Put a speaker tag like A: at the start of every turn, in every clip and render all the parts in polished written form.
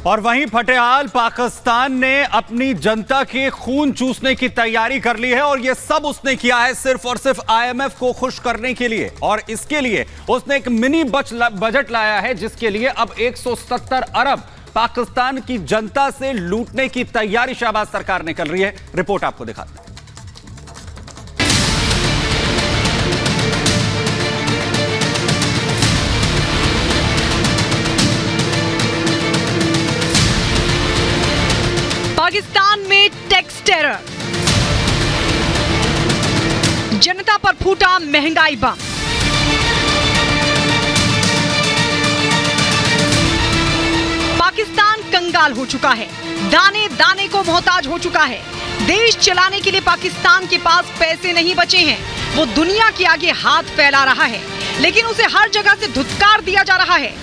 A: और वहीं फटेहाल पाकिस्तान ने अपनी जनता के खून चूसने की तैयारी कर ली है और यह सब उसने किया है सिर्फ और सिर्फ आईएमएफ को खुश करने के लिए। और इसके लिए उसने एक मिनी बजट लाया है जिसके लिए अब 170 अरब पाकिस्तान की जनता से लूटने की तैयारी शहबाज सरकार ने कर रही है। रिपोर्ट आपको दिखाते हैं।
B: पाकिस्तान में टैक्स टेरर, जनता पर फूटा महंगाई बम। पाकिस्तान कंगाल हो चुका है, दाने दाने को मोहताज हो चुका है। देश चलाने के लिए पाकिस्तान के पास पैसे नहीं बचे हैं। वो दुनिया के आगे हाथ फैला रहा है, लेकिन उसे हर जगह से धुतकार दिया जा रहा है।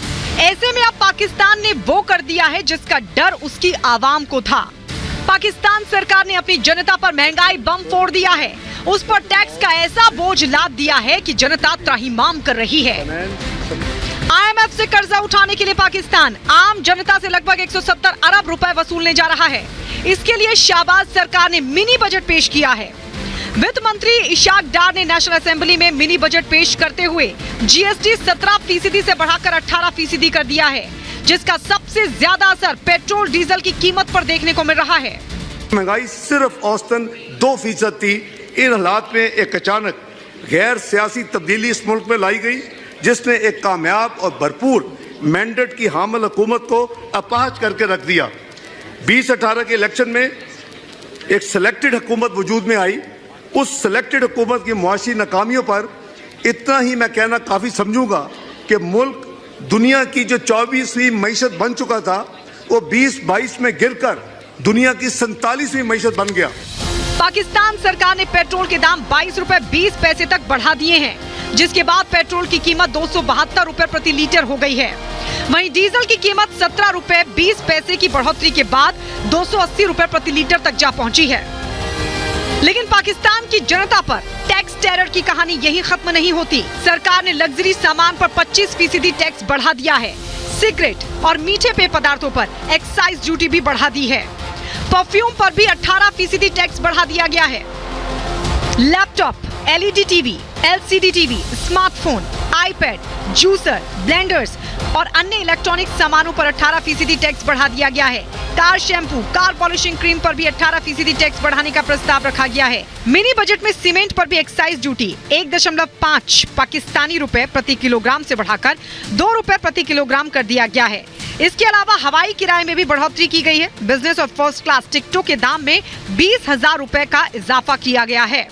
B: ऐसे में अब पाकिस्तान ने वो कर दिया है जिसका डर उसकी आवाम को था। पाकिस्तान सरकार ने अपनी जनता पर महंगाई बम फोड़ दिया है। उस पर टैक्स का ऐसा बोझ लाद दिया है कि जनता त्राहिमाम कर रही है। आईएमएफ से कर्जा उठाने के लिए पाकिस्तान आम जनता से लगभग 170 अरब रुपए वसूलने जा रहा है। इसके लिए शहबाज सरकार ने मिनी बजट पेश किया है। वित्त मंत्री इशाक डार ने नेशनल असेंबली में मिनी बजट पेश करते हुए जीएसटी 17% से बढ़ाकर 18% कर दिया है, जिसका सबसे ज्यादा असर पेट्रोल डीजल की कीमत पर देखने को मिल रहा है।
C: महंगाई सिर्फ औसतन 2% थी। इन हालात में एक अचानक गैर सियासी तब्दीली इस मुल्क में लाई गई, जिसने एक कामयाब और भरपूर मैंडेट की हामिल हुकूमत को अपाहज करके रख दिया। 2018 के इलेक्शन में एक सिलेक्टेड हुकूमत वजूद में आई। उस सिलेक्टेड हुकूमत की मुआशी नाकामियों पर इतना ही मैं कहना काफ़ी समझूंगा कि मुल्क दुनिया की जो 24वीं मईशत बन चुका था वो 2022 में गिरकर दुनिया की 47वीं मईशत बन गया।
B: पाकिस्तान सरकार ने पेट्रोल के दाम 22 रुपए 20 पैसे तक बढ़ा दिए हैं, जिसके बाद पेट्रोल की कीमत 272 रुपए प्रति लीटर हो गई है। वहीं डीजल की कीमत 17 रुपए 20 पैसे की बढ़ोतरी के बाद 280 रुपए प्रति लीटर तक जा पहुंची है। लेकिन पाकिस्तान की जनता पर टैक्स टेरर की कहानी यही खत्म नहीं होती। सरकार ने लग्जरी सामान पर 25% टैक्स बढ़ा दिया है। सिगरेट और मीठे पेय पदार्थों पर एक्साइज ड्यूटी भी बढ़ा दी है। परफ्यूम पर भी 18% टैक्स बढ़ा दिया गया है। Laptop, LED TV, LCD TV, smartphone, iPad, juicer, blenders और अन्य इलेक्ट्रॉनिक सामानों पर 18% टैक्स बढ़ा दिया गया है। Car shampoo, car polishing cream पर भी 18% टैक्स बढ़ाने का प्रस्ताव रखा गया है। मिनी बजट में सीमेंट पर भी एक्साइज ड्यूटी 1.5 पाकिस्तानी रुपए प्रति किलोग्राम से बढ़ाकर 2 रुपए प्रति किलोग्राम कर दिया गया है। इसके अलावा हवाई किराए में भी बढ़ोतरी की गई है। बिजनेस और फर्स्ट क्लास टिकटों के दाम में 20,000 रुपए का इजाफा किया गया है।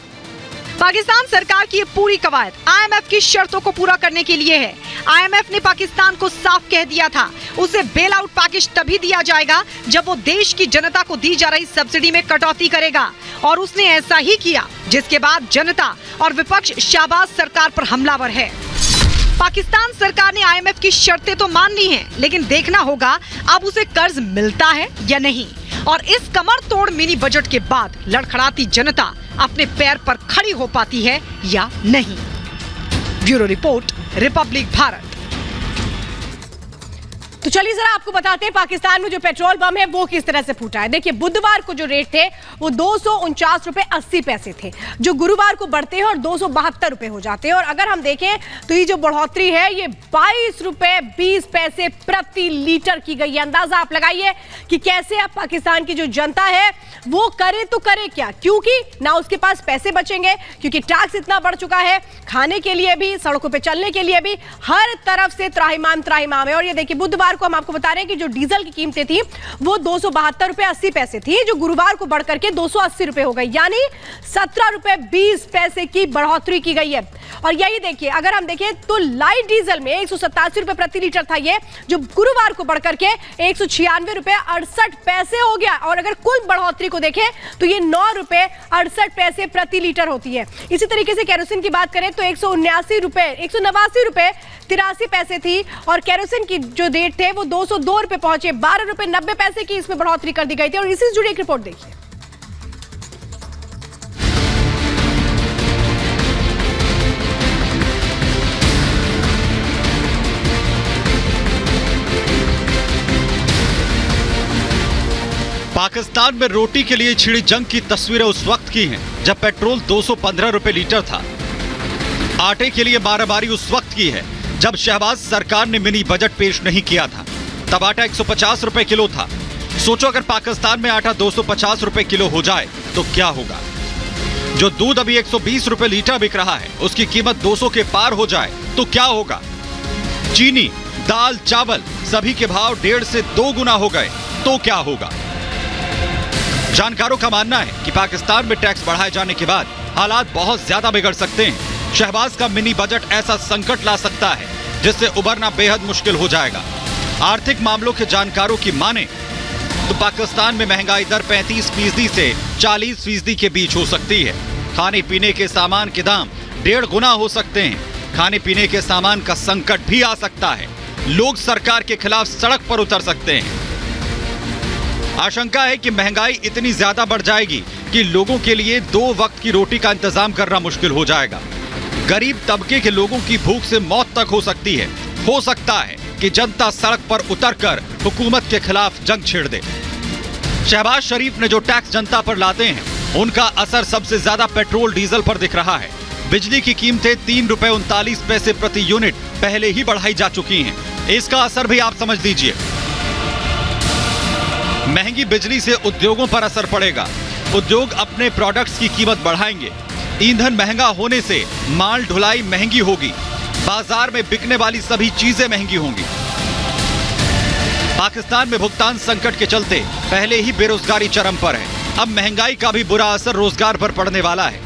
B: पाकिस्तान सरकार की ये पूरी कवायद आईएमएफ की शर्तों को पूरा करने के लिए है। आईएमएफ ने पाकिस्तान को साफ कह दिया था, उसे बेल आउट पैकेज तभी दिया जाएगा जब वो देश की जनता को दी जा रही सब्सिडी में कटौती करेगा, और उसने ऐसा ही किया, जिसके बाद जनता और विपक्ष शहबाज सरकार पर हमलावर है। पाकिस्तान सरकार ने आईएमएफ की शर्तें तो मान ली हैं, लेकिन देखना होगा अब उसे कर्ज मिलता है या नहीं। और इस कमर तोड़ मिनी बजट के बाद लड़खड़ाती जनता अपने पैर पर खड़ी हो पाती है या नहीं। Bureau report, Republic Bharat.
D: तो चलिए जरा आपको बताते हैं पाकिस्तान में जो पेट्रोल बम है वो किस तरह से फूटा है। देखिए, बुधवार को जो रेट थे वो 249 रुपए 80 पैसे थे, जो गुरुवार को बढ़ते हैं और 272 रुपए हो जाते हैं। और अगर हम देखें तो ये जो बढ़ोतरी है ये 22 रुपए 20 पैसे प्रति लीटर की गई है। अंदाजा आप लगाइए कि कैसे अब पाकिस्तान की जो जनता है वो करे तो करे क्या, क्योंकि ना उसके पास पैसे बचेंगे, क्योंकि टैक्स इतना बढ़ चुका है। खाने के लिए भी, सड़कों पर चलने के लिए भी हर तरफ से त्राहिमाम है। और ये देखिए, बुधवार को हम आपको बता रहे हैं कि जो डीजल की कीमतें थी वो 272 रुपए 80 पैसे थी, जो गुरुवार को बढ़कर के 280 रुपए हो गई, यानी 17 रुपए 20 पैसे की बढ़ोतरी की गई है। और यही देखिए, अगर हम देखें तो लाइट डीजल में 187 रुपए प्रति लीटर था ये, जो गुरुवार को बढ़कर के 196 रुपए 68 पैसे हो गया। और अगर कुल बढ़ोतरी को देखें तो ये 9 रुपए 68 पैसे प्रति लीटर होती है। इसी तरीके से केरोसिन की बात करें तो 189 रुपए 83 पैसे थी, और केरोसिन की जो रेट थे वो 202 रुपए पहुंचे। 12 रुपए 90 पैसे की इसमें बढ़ोतरी कर दी गई थी। और इसी से जुड़ी एक रिपोर्ट देखिए।
A: पाकिस्तान में रोटी के लिए छिड़ी जंग की तस्वीरें उस वक्त की हैं जब पेट्रोल 215 रुपए लीटर था। आटे के लिए मारामारी उस वक्त की है जब शहबाज सरकार ने मिनी बजट पेश नहीं किया था। तब आटा 150 रुपए किलो था। सोचो अगर पाकिस्तान में आटा 250 रुपए किलो हो जाए तो क्या होगा। जो दूध अभी 120 रुपए लीटर बिक रहा है उसकी कीमत 200 के पार हो जाए तो क्या होगा। चीनी, दाल, चावल सभी के भाव 1.5 से 2 गुना हो गए तो क्या होगा। जानकारों का मानना है कि पाकिस्तान में टैक्स बढ़ाए जाने के बाद हालात बहुत ज्यादा बिगड़ सकते हैं। शहबाज का मिनी बजट ऐसा संकट ला सकता है जिससे उबरना बेहद मुश्किल हो जाएगा। आर्थिक मामलों के जानकारों की माने तो पाकिस्तान में महंगाई दर 35% से 40% के बीच हो सकती है। खाने पीने के सामान के दाम 1.5 गुना हो सकते हैं। खाने पीने के सामान का संकट भी आ सकता है। लोग सरकार के खिलाफ सड़क पर उतर सकते हैं। आशंका है कि महंगाई इतनी ज्यादा बढ़ जाएगी कि लोगों के लिए 2 वक्त की रोटी का इंतजाम करना मुश्किल हो जाएगा। गरीब तबके के लोगों की भूख से मौत तक हो सकती है। हो सकता है कि जनता सड़क पर उतरकर हुकूमत के खिलाफ जंग छेड़ दे। शहबाज शरीफ ने जो टैक्स जनता पर लाते हैं उनका असर सबसे ज्यादा पेट्रोल डीजल पर दिख रहा है। बिजली की कीमतें 3 रुपए 39 पैसे प्रति यूनिट पहले ही बढ़ाई जा चुकी हैं। इसका असर भी आप समझ लीजिए। महंगी बिजली से उद्योगों पर असर पड़ेगा। उद्योग अपने प्रोडक्ट्स की कीमत बढ़ाएंगे। ईंधन महंगा होने से माल ढुलाई महंगी होगी। बाजार में बिकने वाली सभी चीजें महंगी होंगी। पाकिस्तान में भुगतान संकट के चलते पहले ही बेरोजगारी चरम पर है। अब महंगाई का भी बुरा असर रोजगार पर पड़ने वाला है।